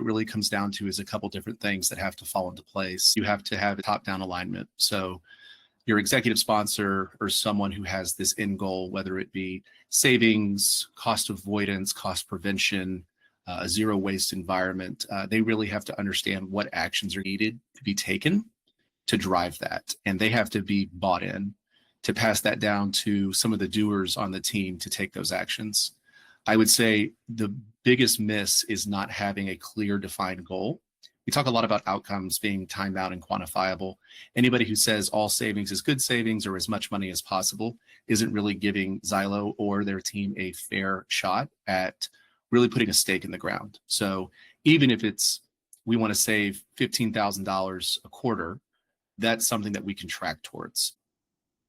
it really comes down to is a couple different things that have to fall into place. You have to have a top-down alignment. So your executive sponsor or someone who has this end goal, whether it be savings, cost avoidance, cost prevention, a zero waste environment, they really have to understand what actions are needed to be taken to drive that. And they have to be bought in to pass that down to some of the doers on the team to take those actions. I would say the biggest miss is not having a clear defined goal. We talk a lot about outcomes being time bound and quantifiable. Anybody who says all savings is good savings or as much money as possible isn't really giving Zylo or their team a fair shot at really putting a stake in the ground. So even if we want to save $15,000 a quarter, that's something that we can track towards.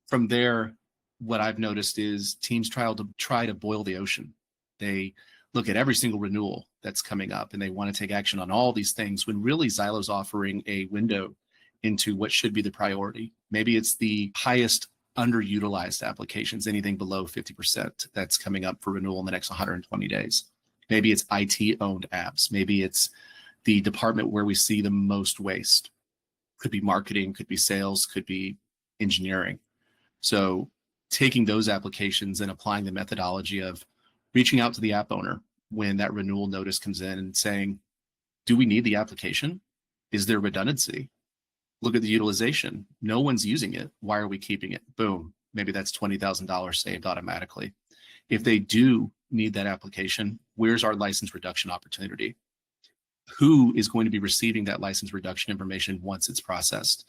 From there, what I've noticed is teams try to boil the ocean. They look at every single renewal that's coming up and they want to take action on all these things when really Zylo's offering a window into what should be the priority. Maybe it's the highest underutilized applications, anything below 50% that's coming up for renewal in the next 120 days. Maybe it's IT-owned apps. Maybe it's the department where we see the most waste. Could be marketing, could be sales, could be engineering. So taking those applications and applying the methodology of reaching out to the app owner when that renewal notice comes in and saying, do we need the application? Is there redundancy? Look at the utilization. No one's using it. Why are we keeping it? Boom. Maybe that's $20,000 saved automatically. If they do need that application, where's our license reduction opportunity? Who is going to be receiving that license reduction information once it's processed?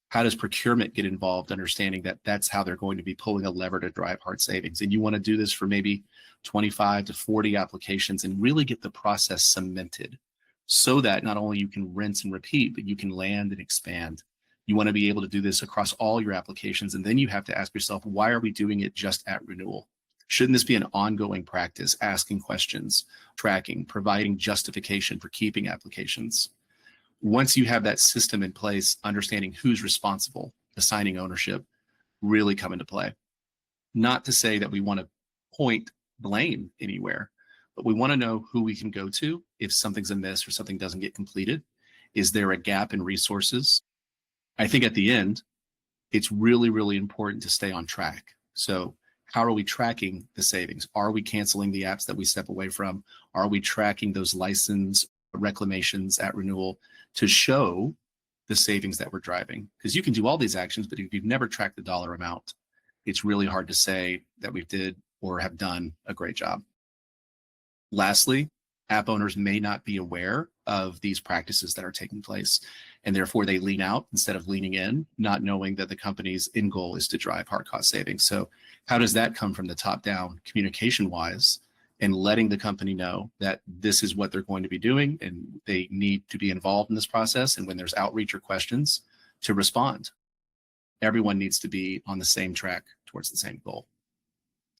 How does procurement get involved, understanding that that's how they're going to be pulling a lever to drive hard savings? And you want to do this for maybe 25 to 40 applications and really get the process cemented so that not only you can rinse and repeat, but you can land and expand. You want to be able to do this across all your applications. And then you have to ask yourself, why are we doing it just at renewal? Shouldn't this be an ongoing practice, asking questions, tracking, providing justification for keeping applications? Once you have that system in place, understanding who's responsible, assigning ownership, really come into play. Not to say that we want to point blame anywhere, but we want to know who we can go to if something's amiss or something doesn't get completed. Is there a gap in resources? I think at the end, it's really, really important to stay on track. So how are we tracking the savings? Are we canceling the apps that we step away from? Are we tracking those license reclamations at renewal to show the savings that we're driving? Because you can do all these actions, but if you've never tracked the dollar amount, it's really hard to say that we did or have done a great job. Lastly, app owners may not be aware of these practices that are taking place, and therefore they lean out instead of leaning in, not knowing that the company's end goal is to drive hard cost savings. So how does that come from the top down communication-wise and letting the company know that this is what they're going to be doing and they need to be involved in this process, and when there's outreach or questions, to respond. Everyone needs to be on the same track towards the same goal.